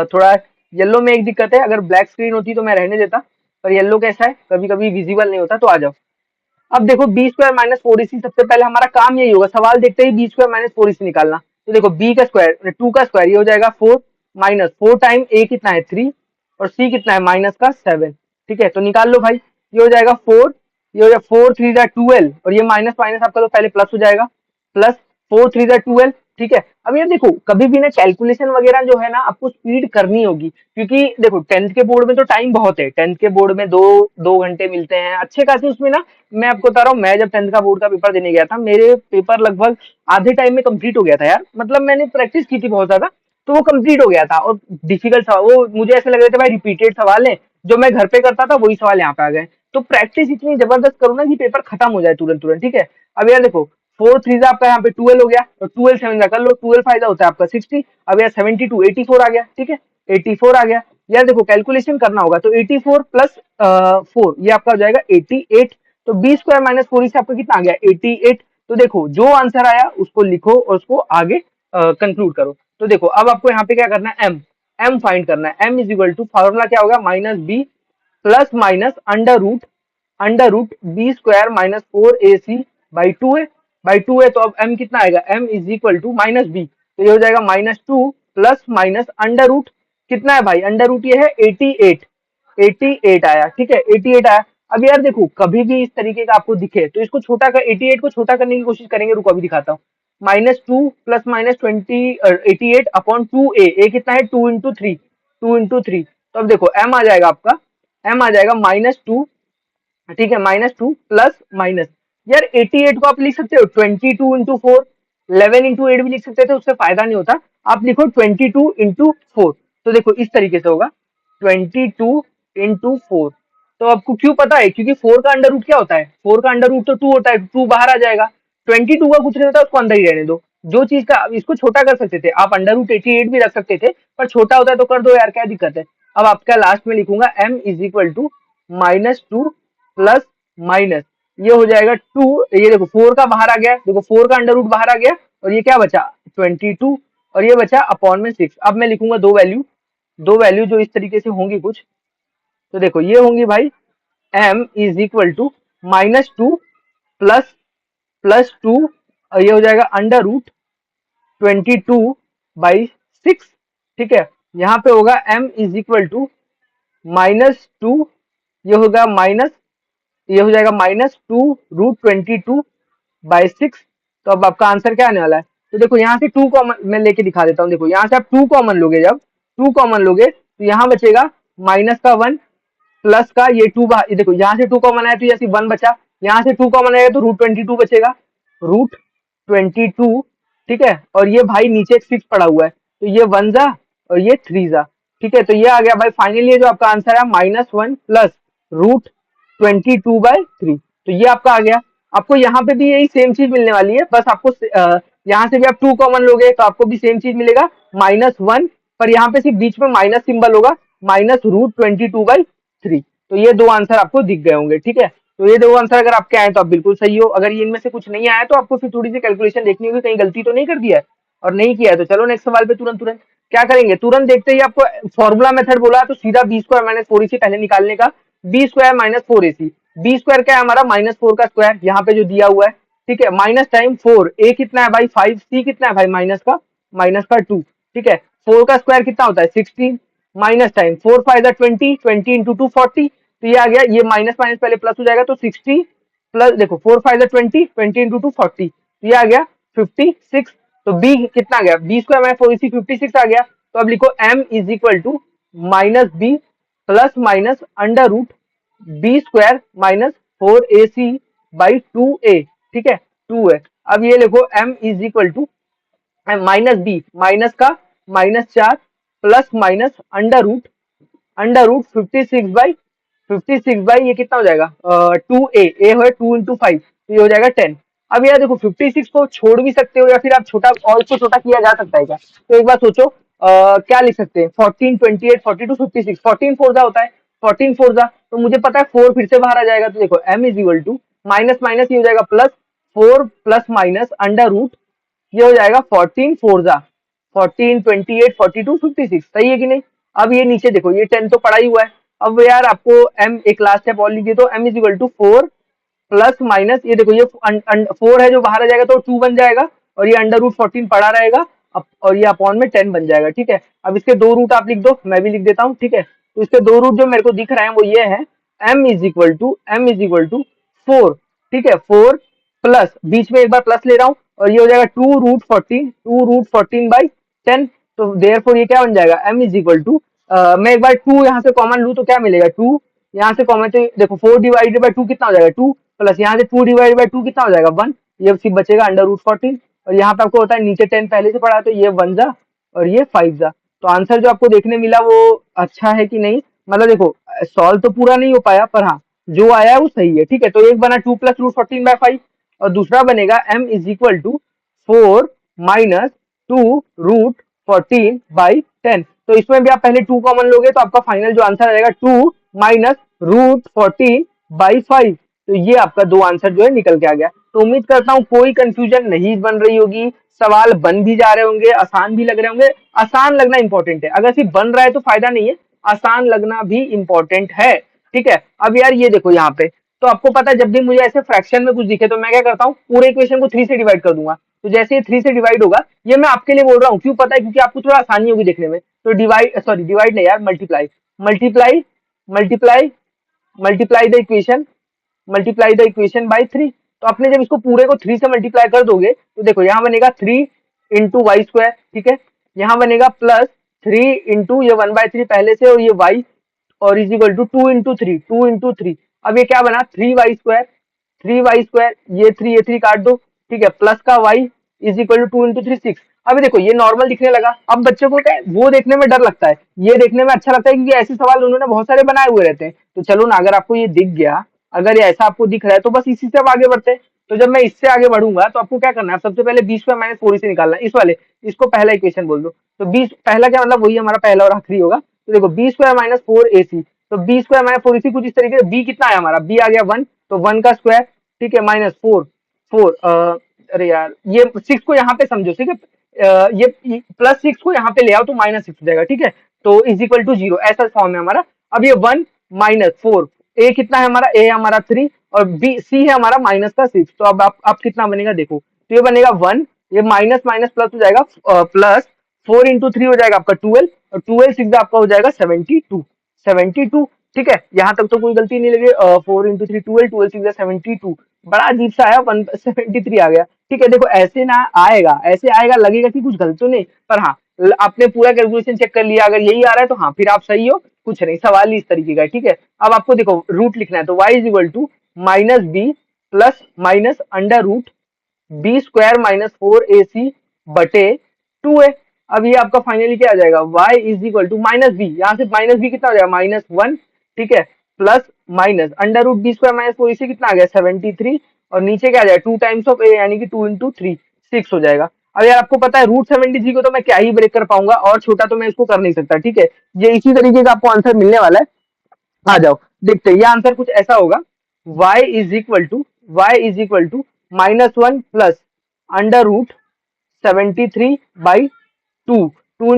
थोड़ा येलो में एक दिक्कत है, अगर ब्लैक स्क्रीन होती तो मैं रहने देता, पर येलो कैसा है, कभी कभी विजिबल नहीं होता। तो आ जाओ, अब देखो b² - 4ac, सबसे पहले हमारा काम यही होगा, सवाल देखते ही b² - 4ac निकालना। तो देखो b का स्क्वायर 2 का स्क्वायर, ये हो जाएगा 4, माइनस 4 टाइम a कितना है 3, और c कितना है -7, ठीक है, तो निकाल लो भाई, ये हो जाएगा 4, ये हो जाएगा 4 3 जा 12, और ये माइनस माइनस आपका तो पहले प्लस हो जाएगा, प्लस 4 3 जा 12, ठीक है। अब ये देखो कभी भी ना कैलकुलेशन वगैरह जो है ना आपको स्पीड करनी होगी, क्योंकि देखो 10th के बोर्ड में तो टाइम बहुत है, 10th के बोर्ड में 2 घंटे मिलते हैं अच्छे खासे, उसमें ना मैं आपको बता रहा हूँ, मैं जब 10th का बोर्ड का पेपर देने गया था, मेरे पेपर लगभग आधे टाइम में कंप्लीट हो गया था यार, मतलब मैंने प्रैक्टिस की थी बहुत ज्यादा, तो वो कंप्लीट हो गया था। और डिफिकल्ट सवाल, वो मुझे ऐसे लग रहे थे भाई रिपीटेड सवाल है, जो मैं घर पे करता था वही सवाल यहाँ पे आ गए। तो प्रैक्टिस इतनी जबरदस्त करो ना कि पेपर खत्म हो जाए तुरंत तुरंत, ठीक है। अब यार देखो 4 3 आपका यहाँ पे 12 हो गया, और 12 7 कर लो, 12 फायदा होता है आपका 60, अब यार 72 84 आ गया, ठीक है, 84 आ गया। यार देखो कैलकुलेशन करना होगा, तो 84 प्लस 4, ये आपका हो जाएगा 88, तो b² - 4 से आपका कितना आ गया 88। तो देखो जो आंसर आया उसको लिखो और उसको आगे कंक्लूड करो। तो देखो अब आपको यहाँ पे क्या करना है, m फाइंड करना है, m is equal to, formula क्या होगा, -b plus minus under root b² - 4ac/2 है, बाई 2 है, तो अब m कितना आएगा, m is equal to -b, तो ये हो जाएगा -2 प्लस माइनस अंडर रूट, कितना है भाई, अंडर रूट ये है 88, 88 आया, ठीक है, 88 आया। अब यार देखो कभी भी इस तरीके का आपको दिखे तो इसको छोटा कर, 88 को छोटा करने की कोशिश करेंगे, रुको अभी दिखाता हूँ। -2 प्लस -88/2a, a कितना है 2 × 3, 2 × 3, तो अब देखो m आ जाएगा आपका, m आ जाएगा -2, ठीक है, -2 प्लस माइनस, यार 88 को आप लिख सकते हो 22 × 4, 11 × 8 भी लिख सकते थे, उससे फायदा नहीं होता, आप लिखो 22 × 4, तो देखो इस तरीके से होगा 22 × 4। तो आपको क्यों पता है, क्योंकि 4 का अंडर रूट क्या होता है, 4 का अंडर रूट तो 2 होता है, 2 बाहर आ जाएगा, 22 का कुछ नहीं होता, उसको अंदर ही रहने दो। जो चीज का इसको छोटा कर सकते थे आप, अंडर रूट 88 भी रख सकते थे, पर छोटा होता है तो कर दो यार, क्या दिक्कत है। अब आपका लास्ट में लिखूंगा m is equal to -2 plus minus, ये हो जाएगा 2, ये देखो 4 का बाहर आ गया, देखो 4 का अंडर रूट बाहर आ गया, और ये क्या बचा 22, और ये बचा अपॉन में 6। अब मैं लिखूंगा दो वैल्यू जो इस तरीके से होंगी कुछ, तो देखो ये होंगी भाई, m is equal to -2 plus 2, और ये हो जाएगा अंडर रूट 22/6, ठीक है। यहाँ पे होगा m इज इक्वल टू -2, ये होगा माइनस, ये हो जाएगा -2 √22/6। तो अब आपका आंसर क्या आने वाला है, तो देखो यहाँ से 2 कॉमन मैं लेके दिखा देता हूँ, देखो यहाँ से आप 2 कॉमन लोगे, जब 2 कॉमन लोगे तो यहाँ बचेगा माइनस का 1 प्लस का ये 2, ये देखो यहाँ से 2 कॉमन आया तो यहाँ से 1 बचा, यहाँ से 2 कॉमन आएगा तो √22 बचेगा, √22, ठीक है, और ये भाई नीचे एक 6 पड़ा हुआ है, तो ये 1 जा और ये 3 जा, ठीक है, तो ये आ गया भाई फाइनली, ये जो आपका आंसर है -1 प्लस √22/3, तो ये आपका आ गया। आपको यहाँ पे भी यही सेम चीज मिलने वाली है, बस आपको यहाँ से भी आप 2 कॉमन लोगे तो आपको भी सेम चीज मिलेगा -1, पर यहाँ पे सिर्फ बीच में माइनस सिंबल होगा, -√22/3। तो ये दो आंसर आपको दिख गए होंगे, ठीक है। तो ये दो आंसर अगर आपके आए तो आप बिल्कुल सही हो। अगर ये इनमें से कुछ नहीं आया तो आपको फिर थोड़ी सी कैलकुलेशन देखनी होगी, कहीं गलती तो नहीं कर दिया है। और नहीं किया है तो चलो नेक्स्ट सवाल पे तुरंत तुरंत क्या करेंगे, तुरंत देखते ही आपको फॉर्मूला मेथड बोला तो सीधा b² - 4ac पहले निकालने का। b² - 4ac, b² क्या है हमारा -4 का स्क्वायर, यहाँ पे जो दिया हुआ है, ठीक है। माइनस टाइम 4, a कितना है भाई 5, c कितना है भाई माइनस का 2, ठीक है। 4 का स्क्वायर कितना होता है 16, माइनस टाइम 4 5 20, 20 इंटू 2 40। तो ये आ गया, ये माइनस माइनस पहले प्लस हो जाएगा तो 60 प्लस, देखो 4 5 20, 20 इंटू 2 40, तो ये आ गया 56। तो बी कितना आ गया, b²-4ac 56 आ गया। तो अब लिखो m is equal to -b plus minus under root b² - 4ac/2a, ठीक है 2 है। अब ये लिखो m is equal to -b, minus का -4 प्लस माइनस अंडर रूट 56/56 ये कितना हो जाएगा 2a, a है 2 इंटू 5, तो ये हो जाएगा 10। अब यार देखो 56 को छोड़ भी सकते हो या फिर आप छोटा और उसको छोटा किया जा सकता है क्या, तो एक बार सोचो क्या लिख सकते हैं 14 28 42 56, 14 फोर होता है, 14 फोर तो मुझे पता है 4 फिर से बाहर आ जाएगा। तो देखो m is equal to minus minus ये हो जाएगा plus 4 plus minus under root, ये हो जाएगा 14 फोर 14 28 42 56, सही है कि नहीं। अब ये नीचे देखो ये 10 तो पड़ा ही हुआ है। अब यार आपको m एक लास्ट स्टेप और लिखिए, तो m is equal to 4 plus minus ये देखो ये 4 है जो बाहर आ जाएगा तो 2 बन जाएगा, और ये अंडर रूट 14 पड़ा रहेगा और ये अपॉन में 10 बन जाएगा, ठीक है। अब इसके दो रूट आप लिख दो, मैं भी लिख देता हूँ, ठीक है। तो इसके दो रूट जो मेरे को दिख रहे हैं वो ये है m इज इक्वल टू 4, ठीक है 4 प्लस बीच में एक बार प्लस ले रहा हूँ और ये हो जाएगा 2√14 तो देयरफॉर ये क्या बन जाएगा m इज इक्वल टू, मैं एक बार 2 यहाँ से कॉमन लूँ तो क्या मिलेगा 2, यहाँ से कॉमन तो देखो 4 डिवाइडेड बाय 2 कितना हो जाएगा 2, प्लस यहाँ से 2 डिवाइडेड बाय 2 कितना हो जाएगा 1, ये सिर्फ बचेगा अंडर रूट 14। और यहाँ पे आपको होता है नीचे 10 पहले से पड़ा तो ये 1 जा और ये 5 जा। तो आंसर जो आपको देखने मिला वो अच्छा है कि नहीं, मतलब देखो सॉल्व तो पूरा नहीं हो पाया पर हाँ जो आया है वो सही है, ठीक है। तो एक बना 2 प्लस √14/5 और दूसरा बनेगा m is equal to 4 minus 2√14/10। तो इसमें भी आप पहले 2 कॉमन लोगे तो आपका फाइनल जो आंसर आ जाएगा 2 माइनस √14/5। तो ये आपका दो आंसर जो है निकल के आ गया। तो उम्मीद करता हूँ कोई कंफ्यूजन नहीं बन रही होगी, सवाल बन भी जा रहे होंगे, आसान भी लग रहे होंगे। आसान लगना इंपॉर्टेंट है, अगर सिर्फ बन रहा है तो फायदा नहीं है, आसान लगना भी इंपॉर्टेंट है, ठीक है। अब यार ये देखो यहाँ पे, तो आपको पता है जब भी मुझे ऐसे फ्रैक्शन में कुछ दिखे तो मैं क्या करता हूँ पूरे इक्वेशन को 3 से डिवाइड कर दूंगा। तो जैसे ये 3 से डिवाइड होगा, ये मैं आपके लिए बोल रहा हूँ क्यों पता है, क्योंकि आपको थोड़ा आसानी होगी देखने में। तो डिवाइड नहीं यार, multiply multiply multiply multiply the equation by 3। तो आपने जब इसको पूरे को 3 से मल्टीप्लाई कर दोगे तो देखो यहाँ बनेगा 3 × y², ठीक है। यहाँ बनेगा प्लस 3 × ये 1/3 पहले से और ये y और इज इक्वल टू 2 × 3 अब ये क्या बना 3y², ये 3 काट दो, ठीक है, प्लस का y इज इक्वल टू 2 × 3 6। अभी देखो ये नॉर्मल दिखने लगा। अब बच्चों को क्या है, वो देखने में डर लगता है, ये देखने में अच्छा लगता है क्योंकि ऐसे सवाल उन्होंने बहुत सारे बनाए हुए रहते हैं। तो चलो ना, अगर आपको ये दिख गया, अगर ये ऐसा आपको दिख रहा है तो बस इसी से आप आगे बढ़ते हैं। तो जब मैं इससे आगे बढ़ूंगा तो आपको क्या करना है, सबसे पहले b² - 4ac से निकालना है, इस वाले इसको पहला इक्वेशन बोल दो। तो 20 पहला क्या मतलब वही हमारा पहला और आखिरी होगा। तो देखो b² - 4ac, तो b² - 4ac कुछ इस तरीके से, b कितना है हमारा, b आ गया 1, तो 1 का स्क्वायर, ठीक है, -4 4 अरे यार ये 6 को यहाँ पे समझो, ठीक है, ये +6 को यहाँ पे ले आओ तो -6 हो जाएगा, ठीक है। तो इज इक्वल टू 0 ऐसा फॉर्म है हमारा। अब ये 1 -4, ए कितना है हमारा, ए हमारा 3 और बी सी है हमारा -6। तो अब आप कितना बनेगा देखो, तो ये बनेगा 1, ये माइनस माइनस प्लस हो जाएगा, प्लस 4 × 3 हो जाएगा आपका 12 और 12 6 आपका हो जाएगा 72, ठीक है। यहाँ तक तो कोई गलती नहीं लगी। 4 × 3 12, 12 6 72, बड़ा अजीब सा आया 173 आ गया, ठीक है। देखो ऐसे ना आएगा, ऐसे आएगा लगेगा कि कुछ गलत तो नहीं, पर हाँ आपने पूरा कैलकुलेशन चेक कर लिया, अगर यही आ रहा है तो हाँ फिर आप सही हो, कुछ नहीं, सवाल ही इस तरीके का है, ठीक है। अब आपको देखो रूट लिखना है, तो y is equal to -b plus minus under root b² - 4ac बटे 2a। अब ये आपका फाइनली क्या आ जाएगा, y is equal to -b, यहाँ से -b कितना हो जाएगा -1, ठीक है, plus minus under root b² - 4ac कितना आ गया 73 और नीचे क्या आ जाएगा 2 टाइम्स ऑफ a यानी कि 2 × 3 6 हो जाएगा। अब यार आपको पता है √73 को तो मैं क्या ही ब्रेक कर पाऊंगा, और छोटा तो मैं इसको कर नहीं सकता, ठीक है। ये इसी तरीके का आपको आंसर मिलने वाला है। आ जाओ देखते हैं, ये आंसर कुछ ऐसा होगा, y is equal to -1 plus √73/2, 2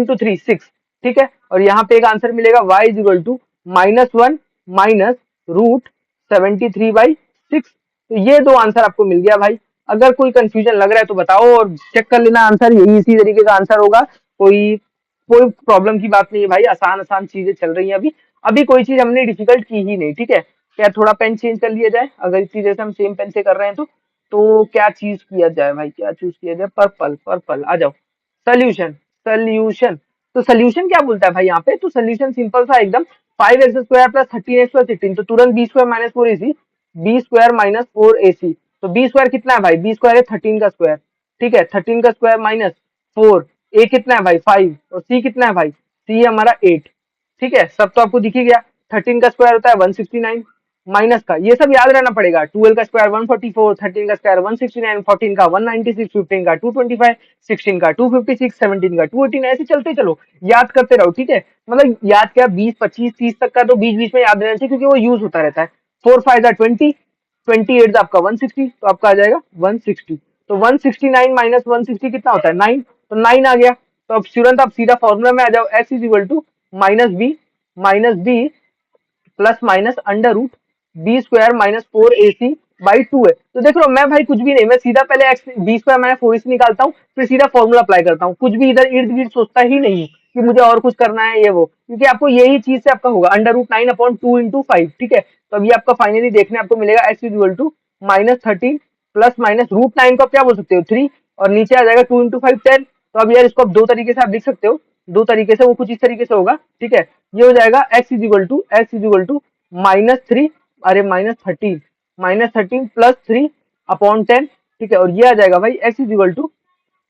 × 3 6, ठीक है। और यहाँ पे एक आंसर मिलेगा y is equal to -1 minus √73/6। तो ये दो आंसर आपको मिल गया भाई। अगर कोई कंफ्यूजन लग रहा है तो बताओ और चेक कर लेना आंसर, यही इसी तरीके का आंसर होगा। कोई कोई प्रॉब्लम की बात नहीं है भाई, आसान आसान चीजें चल रही हैं अभी। अभी कोई चीज हमने डिफिकल्ट की ही नहीं, ठीक है। क्या थोड़ा पेन चेंज कर लिया जाए, अगर इसी जैसे हम सेम पेन से कर रहे हैं तो क्या चीज किया जाए भाई, क्या चूज किया जाए, पर्पल पर्पल। आ जाओ, सोल्यूशन सोल्यूशन। तो सोल्यूशन क्या बोलता है भाई यहाँ पे, तो सोल्यूशन सिंपल सा एकदम, 5x² प्लस 13x प्लस 16, तो तुरंत b² - 4ac, b² - 4ac। तो b² कितना है भाई, b² है 13 का स्क्वायर, ठीक है। 13 का स्क्वायर माइनस 4, a कितना है भाई 5, और c कितना है भाई, c है हमारा 8, ठीक है। सब तो आपको दिख ही गया। 13 का स्क्वायर होता है 169, माइनस का ये सब याद रहना पड़ेगा, 12 का स्क्वायर 144, 13 का स्क्वायर 169, 14 का 196, 15 का 225, 16 का 256, 17 का 218, ऐसे चलते चलो, याद करते रहो, ठीक है। मतलब याद क्या, 20 25 30 तक का तो बीच बीच में याद रहना चाहिए, क्योंकि वो यूज होता रहता है। 4 5 20, 28 आपका 160, तो आपका आ जाएगा 160। तो 169 माइनस 160 कितना होता है 9, तो 9 आ गया। तो अब तुरंत आप सीधा फॉर्मूला में आ जाओ, x is equal to -b plus minus √b² - 4ac/2 है। तो देख लो मैं भाई कुछ भी नहीं, मैं सीधा पहले x b² - 4ac निकालता हूँ, फिर सीधा फॉर्मूला अप्लाई करता हूँ, कुछ भी इधर इर्द गिर्द सोचता ही नहीं कि मुझे और कुछ करना है ये वो, क्योंकि आपको यही चीज से आपका होगा √9/2 × 5, ठीक है। तो अभी आपका फाइनली देखने आपको मिलेगा x is equal to -13 plus minus √9 को आप क्या बोल सकते हो 3, और नीचे आ जाएगा 2 × 5 10। तो अब यार इसको आप दो तरीके से आप लिख सकते हो, दो तरीके से, वो कुछ इस तरीके से होगा, ठीक है। ये हो जाएगा x इज इक्वल टू -3, अरे -13 प्लस 3/10, ठीक है। और ये आ जाएगा भाई x इज इक्वल टू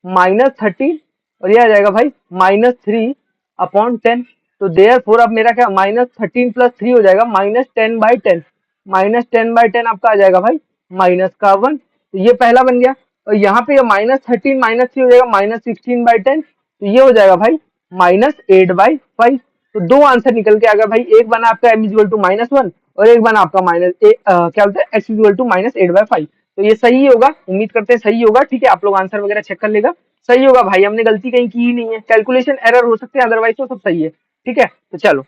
-13, और ये आ जाएगा भाई -3/10। तो देयरफॉर अब मेरा क्या, -13 प्लस 3 हो जाएगा -10/10, -10/10 आपका आ जाएगा भाई -1। तो ये पहला बन गया। और यहाँ पे -13 -3 हो जाएगा -16/10, तो ये हो जाएगा भाई -8/5। तो दो आंसर निकल के आ गया भाई, एक बना आपका m इक्वल टू -1, और एक बना आपका क्या बोलते हैं x इक्वल टू -8/5। तो ये सही होगा, उम्मीद करते हैं सही होगा, ठीक है। आप लोग आंसर वगैरह चेक कर लेगा, सही होगा भाई, हमने गलती कहीं की ही नहीं है। कैलकुलेशन एरर हो सकते हैं, अदरवाइज तो सब सही है, ठीक है। तो चलो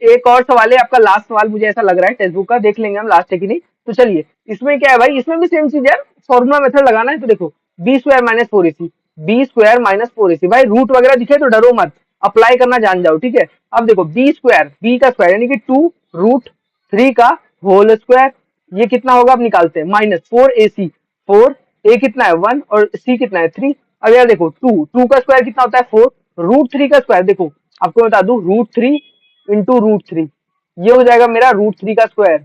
एक और सवाल है, आपका लास्ट सवाल मुझे ऐसा लग रहा है टेक्स्ट बुक का, देख लेंगे हम लास्ट है कि नहीं। तो चलिए, इसमें क्या है भाई, इसमें भी सेम चीज है, फॉर्मुला मेथड लगाना है। तो देखो b² - 4ac, b² - 4ac, भाई रूट वगैरह दिखे तो डरो मत, अप्लाई करना जान जाओ, ठीक है। अब देखो b² का स्क्वायर यानी कि 2 √3 का होल स्क्वायर, ये कितना होगा अब निकालते हैं, -4ac, 4 a कितना है 1 और c कितना है 3। अब यार देखो 2 का स्क्वायर कितना होता है 4, √3 का स्क्वायर देखो आपको बता दूं √3 इंटू √3, ये हो जाएगा मेरा √3 का स्क्वायर,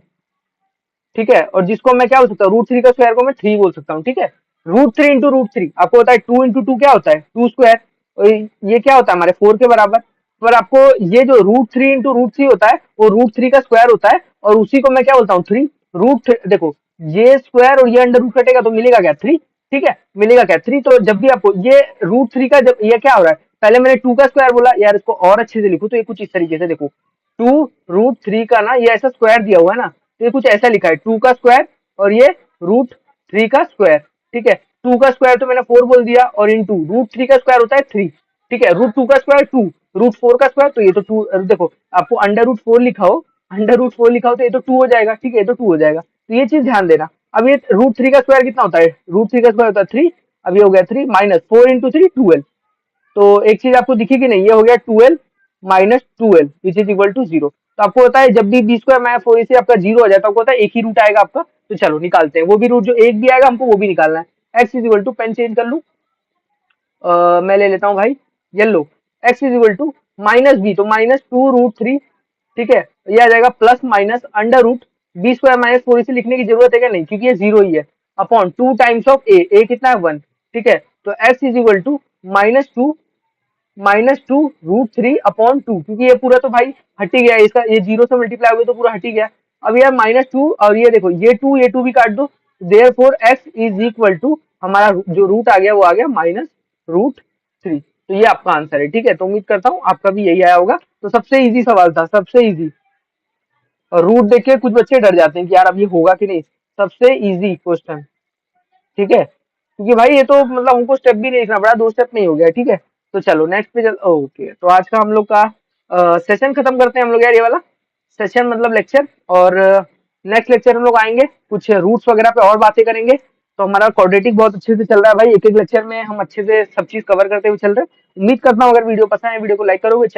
ठीक है। और जिसको मैं क्या बोल सकता हूँ, √3 का स्क्वायर को मैं 3 बोल सकता हूँ, ठीक है। √3 इंटू √3 आपको पता है 2 × 2 क्या होता है 2 स्क्वायर, और ये क्या होता है हमारे 4 के बराबर। पर आपको ये जो √3 इंटू √3 होता है वो √3 का स्क्वायर होता है, और उसी को मैं क्या बोलता हूँ 3 देखो ये स्क्वायर और ये अंडर रूट कटेगा तो मिलेगा क्या 3, ठीक है। मिलेगा क्या 3। तो जब भी आपको ये √3 का, जब ये क्या हो रहा है, पहले मैंने 2 का स्क्वायर बोला यार, इसको और अच्छे से लिखो तो ये कुछ इस तरीके से देखो, 2 √3 का ना, ये ऐसा स्क्वायर दिया हुआ है ना, तो ये कुछ ऐसा लिखा है 2 का स्क्वायर और ये √3 का स्क्वायर, ठीक है। 2 का स्क्वायर तो मैंने 4 बोल दिया, और इंटू √3 का स्क्वायर होता है 3, ठीक है। √2 का स्क्वायर 2, √4 का स्क्वायर तो ये तो 2, देखो आपको अंडर रूट 4 लिखा हो, तो ये तो 2 हो जाएगा, ठीक है, ये तो 2 हो जाएगा। तो ये चीज ध्यान देना। अब ये √3 का स्क्वायर कितना होता है, √3 का स्क्वायर होता है 3, अब ये हो गया 3 -4 × 3 12। तो एक चीज आपको दिखी कि नहीं, ये हो गया 12 - 12 विच इज इक्वल टू 0। तो आपको होता है जब भी b² - 4ac आपका 0 हो जाता है, आपको होता है एक ही रूट आएगा आपका। तो चलो निकालते हैं, वो भी रूट जो एक भी आएगा हमको वो भी निकालना है। x is equal to, pen change कर लू, मैं ले लेता हूँ भाई yellow. x is equal to -b, तो -2 √3, ठीक है। ये आ जाएगा plus minus under root b² - 4ac लिखने की जरूरत है क्या, नहीं, क्योंकि ये 0 ही है, अपॉन 2 टाइम्स ऑफ a कितना है 1, ठीक है। तो x इज इक्वल टू -2 √3/2, क्योंकि ये पूरा तो भाई हट ही गया, इसका ये 0 से मल्टीप्लाई हो गया तो पूरा हट ही गया। अब यार -2, और ये देखो ये 2 भी काट दो, therefore x is equal to, हमारा जो रूट आ गया वो आ गया √3। तो ये आपका आंसर है। ठीक है, तो उम्मीद करता हूँ आपका भी यही आया होगा। तो सबसे इजी सवाल था, सबसे इजी। और रूट देख के कुछ बच्चे डर जाते हैं कि यार अब ये होगा कि नहीं। सबसे इजी क्वेश्चन। ठीक है, क्योंकि भाई ये तो मतलब हमको स्टेप भी नहीं लिखना पड़ा, 2 स्टेप में ही हो गया। ठीक है, तो चलो नेक्स्ट पे चल। ओके, तो आज का हम लोग का सेशन खत्म करते हैं हम लोग यार, ये वाला सेशन मतलब लेक्चर। और नेक्स्ट लेक्चर हम लोग आएंगे, कुछ रूट्स वगैरह पे और बातें करेंगे। तो हमारा क्वाड्रेटिक बहुत अच्छे से चल रहा है भाई, एक एक लेक्चर में हम अच्छे से सब चीज कवर करते हुए चल रहे हैं। उम्मीद करता हूँ अगर वीडियो पसंद है, वीडियो को लाइक करोगे।